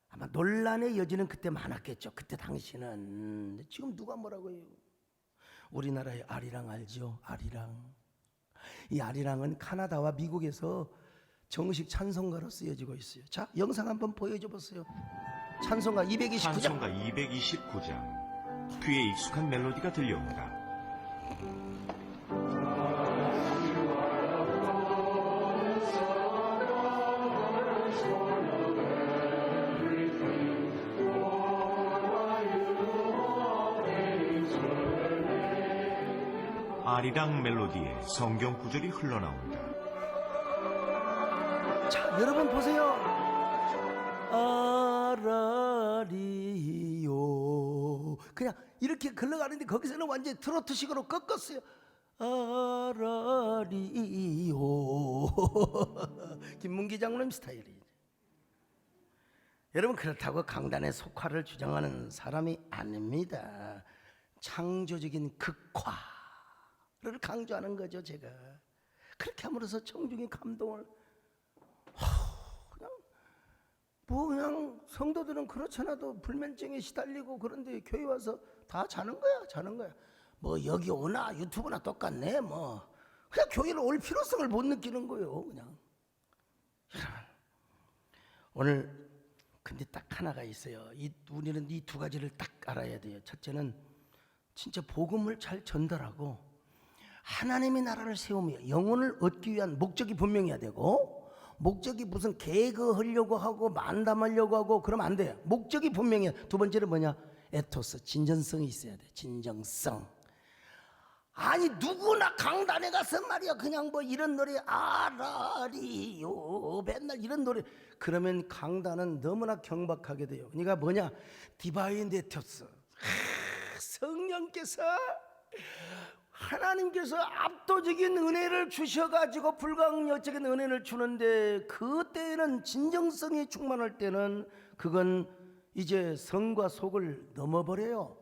아마 논란의 여지는 그때 많았겠죠. 그때 당시는. 지금 누가 뭐라고 해요? 우리나라의 아리랑 알죠? 아리랑. 이 아리랑은 카나다와 미국에서 정식 찬송가로 쓰여지고 있어요. 자, 영상 한번 보여줘 보세요. 찬송가 229장. 찬송가 229장. 귀에 익숙한 멜로디가 들려옵니다. 아리랑 멜로디에 성경 구절이 흘러나온다. 자, 여러분 보세요. 아라리요. 그냥 이렇게 흘러가는데 거기서는 완전히 트로트식으로 꺾었어요. 아라리요. 김문기 장로님 스타일이에요. 여러분, 그렇다고 강단의 속화를 주장하는 사람이 아닙니다. 창조적인 극화를 강조하는 거죠. 제가 그렇게 함으로써 청중의 감동을, 그냥 성도들은 그렇잖아도 불면증에 시달리고 그런데 교회 와서 다 자는 거야. 뭐 여기 오나 유튜브나 똑같네. 뭐 그냥 교회를 올 필요성을 못 느끼는 거예요. 그냥. 여러분, 오늘 근데 딱 하나가 있어요. 우리는 이 두 가지를 딱 알아야 돼요. 첫째는 진짜 복음을 잘 전달하고 하나님의 나라를 세우며 영혼을 얻기 위한 목적이 분명해야 되고, 목적이 무슨 개그하려고 하고 만담하려고 하고 그러면 안 돼요. 목적이 분명해요. 두 번째는 뭐냐? 에토스, 진정성이 있어야 돼. 진정성. 아니 누구나 강단에 가서 말이야 그냥 뭐 이런 노래 아라리요 맨날 이런 노래 그러면 강단은 너무나 경박하게 돼요. 그러니까 뭐냐? 디바인 에토스, 성령께서 하나님께서 압도적인 은혜를 주셔가지고 불가항력적인 은혜를 주는데, 그때는 진정성이 충만할 때는 그건 이제 성과 속을 넘어버려요.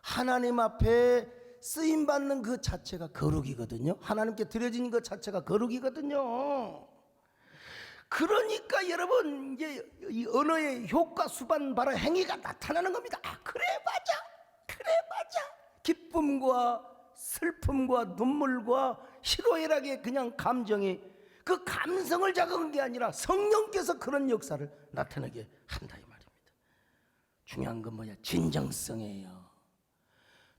하나님 앞에 쓰임받는 그 자체가 거룩이거든요. 하나님께 드려진 것 자체가 거룩이거든요. 그러니까 여러분, 이제 이 언어의 효과 수반 바로 행위가 나타나는 겁니다. 아, 그래 맞아, 그래 맞아. 기쁨과 슬픔과 눈물과 희로애락의 그냥 감정이, 그 감성을 자극한 게 아니라 성령께서 그런 역사를 나타나게 한다 이 말입니다. 중요한 건 뭐냐? 진정성이에요.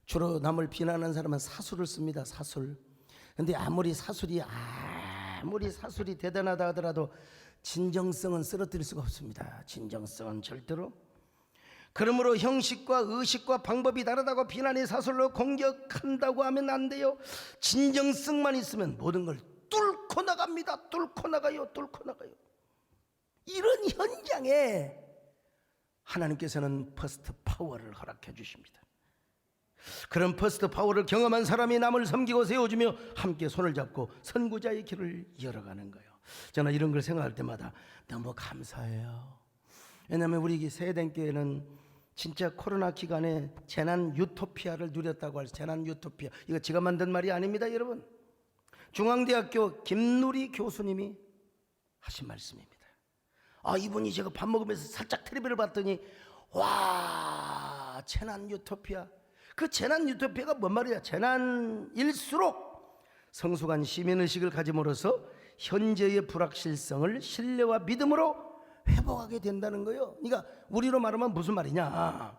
주로 남을 비난하는 사람은 사술을 씁니다. 사술. 근데 아무리 사술이 대단하다 하더라도 진정성은 쓰러뜨릴 수가 없습니다. 진정성은 절대로. 그러므로 형식과 의식과 방법이 다르다고 비난의 사술로 공격한다고 하면 안 돼요. 진정성만 있으면 모든 걸 뚫고 나갑니다. 뚫고 나가요. 이런 현장에 하나님께서는 퍼스트 파워를 허락해 주십니다. 그런 퍼스트 파워를 경험한 사람이 남을 섬기고 세워주며 함께 손을 잡고 선구자의 길을 열어가는 거예요. 저는 이런 걸 생각할 때마다 너무 감사해요. 왜냐하면 우리 세대교회는 진짜 코로나 기간에 재난 유토피아를 누렸다고 할 재난 유토피아, 이거 제가 만든 말이 아닙니다, 여러분. 중앙대학교 김누리 교수님이 하신 말씀입니다. 이분이 제가 밥 먹으면서 살짝 텔레비를 봤더니 와, 재난 유토피아. 그 재난 유토피아가 뭔 말이야? 재난일수록 성숙한 시민의식을 가짐으로써 현재의 불확실성을 신뢰와 믿음으로 회복하게 된다는 거예요. 그러니까 우리로 말하면 무슨 말이냐?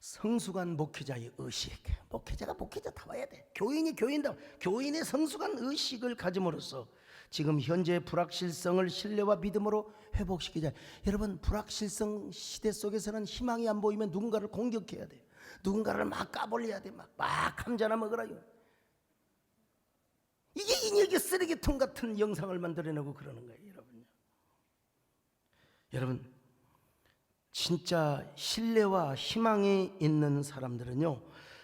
성숙한 목회자의 의식. 목회자가 목회자다워야 돼. 교인이 교인다. 교인의 성숙한 의식을 가짐으로써 지금 현재의 불확실성을 신뢰와 믿음으로 회복시키자. 여러분, 불확실성 시대 속에서는 희망이 안 보이면 누군가를 공격해야 돼요. 누군가를 막 까불려야 돼. 막 감자나 먹으라요. 이게 인혁의 쓰레기통 같은 영상을 만들어내고 그러는 거예요, 여러분. 여러분, 진짜 신뢰와 희망이 있는 사람들은요,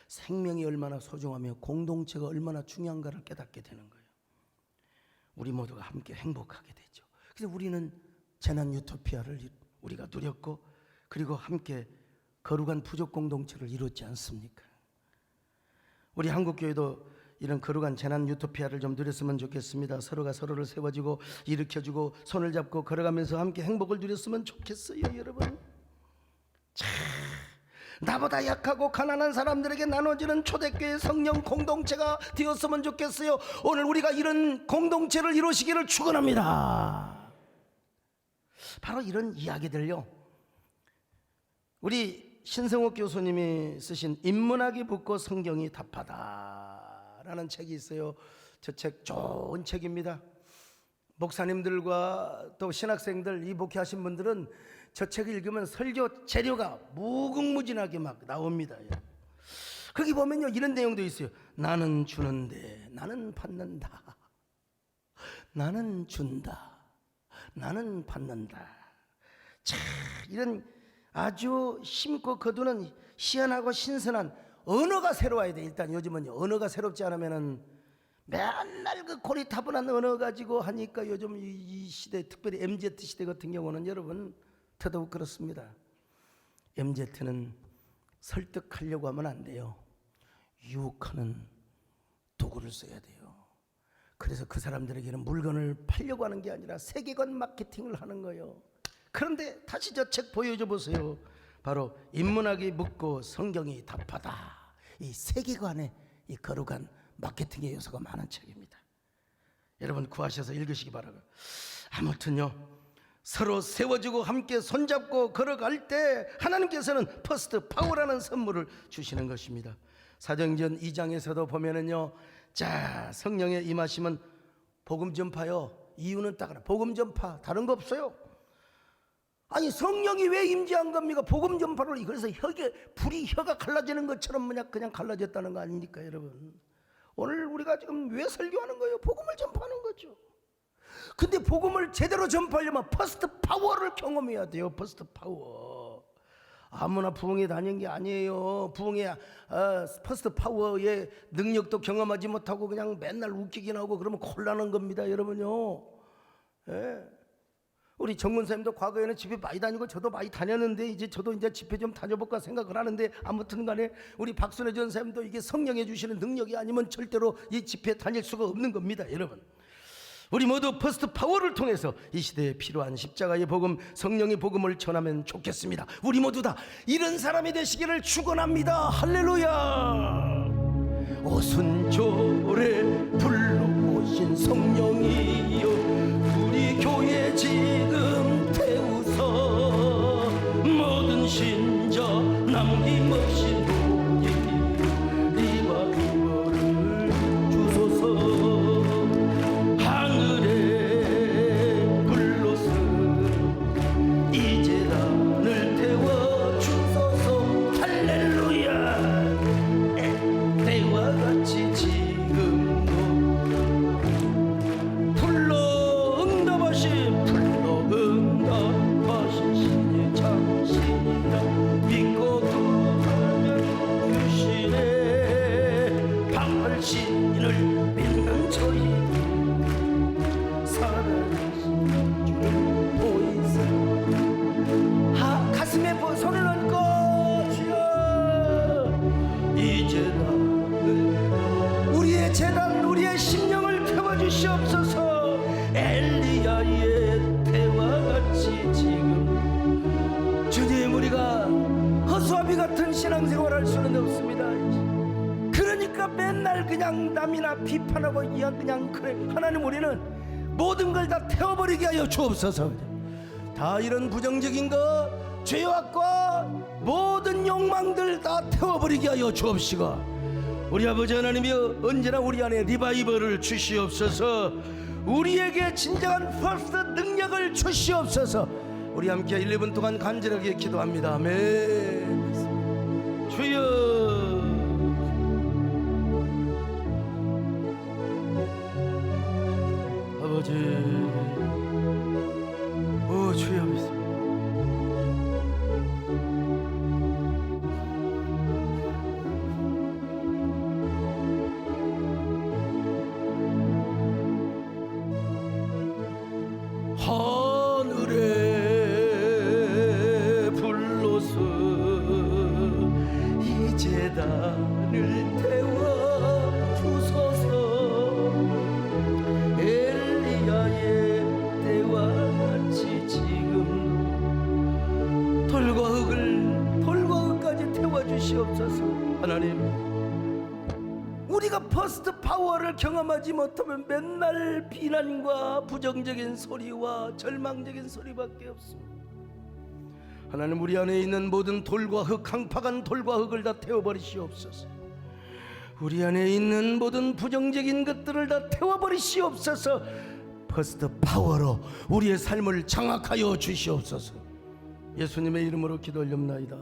생명이 얼마나 소중하며 공동체가 얼마나 중요한가를 깨닫게 되는 거예요. 우리 모두가 함께 행복하게 되죠. 그래서 우리는 재난 유토피아를 우리가 누렸고, 그리고 함께 거룩한 부족 공동체를 이뤘지 않습니까? 우리 한국교회도 이런 거룩한 재난 유토피아를 좀 누렸으면 좋겠습니다. 서로가 서로를 세워주고 일으켜주고 손을 잡고 걸어가면서 함께 행복을 누렸으면 좋겠어요, 여러분. 나보다 약하고 가난한 사람들에게 나눠지는 초대교회 성령 공동체가 되었으면 좋겠어요. 오늘 우리가 이런 공동체를 이루시기를 축원합니다. 바로 이런 이야기들요, 우리 신성욱 교수님이 쓰신 인문학이 묻고 성경이 답하다 라는 책이 있어요. 저 책 좋은 책입니다. 목사님들과 또 신학생들, 이 목회하신 분들은 저 책을 읽으면 설교 재료가 무궁무진하게 막 나옵니다. 거기 보면요, 이런 내용도 있어요. 나는 주는데 나는 받는다. 나는 준다. 나는 받는다. 참, 이런 아주 심고 거두는 희한하고 신선한 언어가 새로워야 돼. 일단 요즘은요, 언어가 새롭지 않으면은 맨날 그 고리타분한 언어 가지고 하니까 요즘 이 시대, 특별히 MZ 시대 같은 경우는 여러분 더더욱 그렇습니다. MZ는 설득하려고 하면 안 돼요. 유혹하는 도구를 써야 돼요. 그래서 그 사람들에게는 물건을 팔려고 하는 게 아니라 세계관 마케팅을 하는 거예요. 그런데 다시 저 책 보여줘 보세요. 바로 인문학이 묻고 성경이 답하다. 이 세계관에 이 거룩한 마케팅의 요소가 많은 책입니다. 여러분 구하셔서 읽으시기 바라고. 아무튼요, 서로 세워주고 함께 손잡고 걸어갈 때 하나님께서는 퍼스트 파워라는 선물을 주시는 것입니다. 사도행전 2장에서도 보면은요, 자, 성령의 임하심은 복음 전파요. 이유는 딱 하나, 복음 전파. 다른 거 없어요. 아니, 성령이 왜 임재한 겁니까? 복음 전파를. 그래서 불이 혀가 갈라지는 것처럼 그냥 갈라졌다는 거 아닙니까, 여러분? 오늘 우리가 지금 왜 설교하는 거예요? 복음을 전파하는 거죠. 근데 복음을 제대로 전파하려면 퍼스트 파워를 경험해야 돼요. 퍼스트 파워. 아무나 부흥회 다닌 게 아니에요. 부흥회 퍼스트 파워의 능력도 경험하지 못하고 그냥 맨날 웃기긴 하고 그러면 곤란한 겁니다, 여러분요. 예. 우리 정문사님도 과거에는 집회 많이 다니고 저도 많이 다녔는데 이제 저도 이제 집회 좀 다녀볼까 생각을 하는데, 아무튼 간에 우리 박순애 전사님도 이게 성령이 주시는 능력이 아니면 절대로 이 집회 다닐 수가 없는 겁니다, 여러분. 우리 모두 퍼스트 파워를 통해서 이 시대에 필요한 십자가의 복음, 성령의 복음을 전하면 좋겠습니다. 우리 모두 다 이런 사람이 되시기를 축원합니다. 할렐루야. 오순절에 불러오신 성령이여, 우리 교회 지금 태우서 모든 신자 남김없이 모이 리바이벌을 주소서. 엘리야의 태와 같이 지금 주님, 우리가 허수아비 같은 신앙생활 할 수는 없습니다. 그러니까 맨날 그냥 남이나 비판하고 그냥 그래. 하나님, 우리는 모든 걸 다 태워버리게 하여 주옵소서. 다 이런 부정적인 것, 죄악과 모든 욕망들 다 태워버리게 하여 주옵시고, 우리 아버지 하나님이 언제나 우리 안에 리바이벌을 주시옵소서. 우리에게 진정한 퍼스트 능력을 주시옵소서. 우리 함께 1~2분 동안 간절하게 기도합니다. 아멘. 주여, 아버지, 주여 믿습니다. 하늘에 불러서 이 제단을 태워 주소서. 엘리야의 때와 같이 지금 돌과 흙까지 태워 주시옵소서. 하나님, 우리가 퍼스트 파워를 경험하지 못하면 맨날 비난과 부정적인 소리와 절망적인 소리밖에 없습니다. 하나님, 우리 안에 있는 모든 돌과 흙, 강팍한 돌과 흙을 다 태워버리시옵소서. 우리 안에 있는 모든 부정적인 것들을 다 태워버리시옵소서. 퍼스트 파워로 우리의 삶을 장악하여 주시옵소서. 예수님의 이름으로 기도 올립나이다.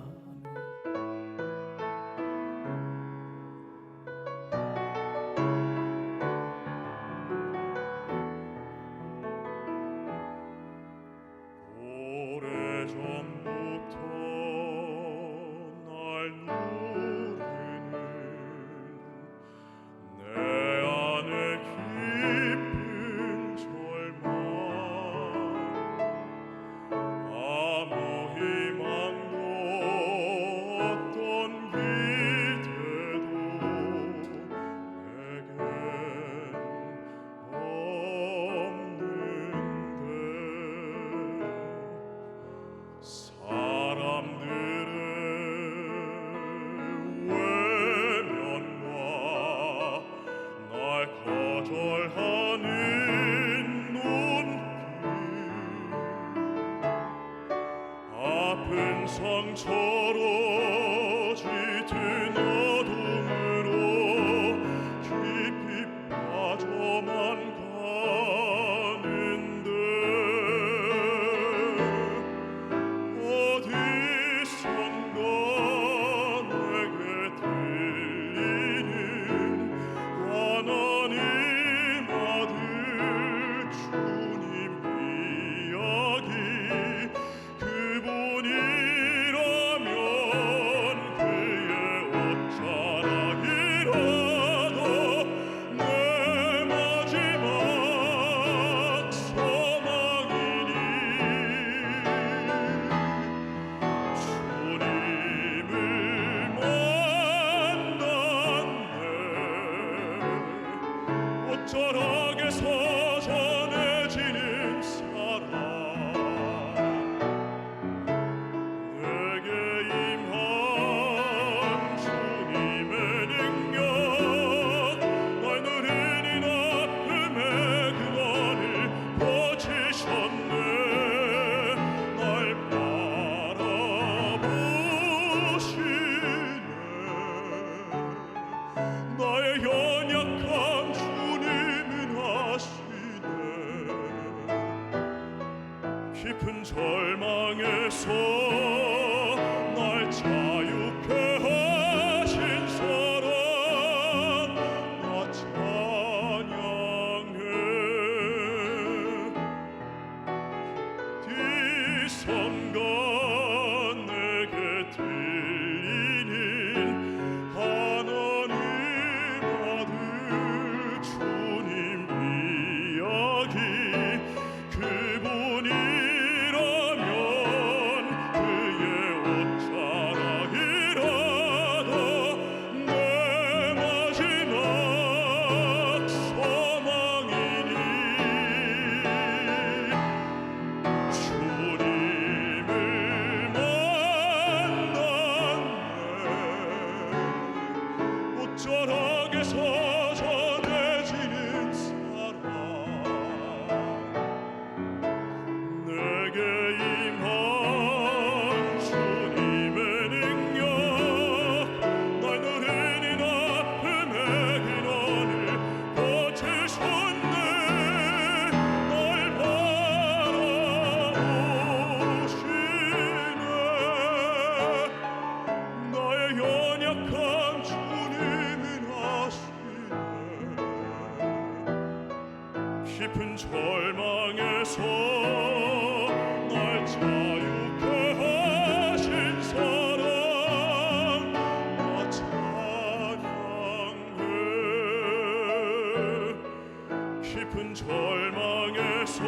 상처로 짙은 어둠으로 깊이 빠져만 가는데 어디선가 내게 들리는 하나님 아들 주님 이야기, 그분이라면 옷자락에서 전해지는 사랑 내게 임한 주님의 능력 날 누리는 아픔의 근원을 고치셨네 날 바라보시네 나의 연약함 주님은 아시네 깊은 절망에서 날 자유케 하신 사랑 나 찬양해 뒷선과 내게 들리는 하나님 아들 주님 이야기 그분이라면 그의 옷자락이라도 내 마지막 소망이니 주님을 만났네 옷자락에서 전해지는 사랑 내게 임한 주님의 능력 날 누리는 아픔의 근원을 고치셨네 날 바라보시네 나의 연약함 주님은 아시네 깊은 절망에서 날 자유케 하신 사랑 나 찬양해 깊은 절망에서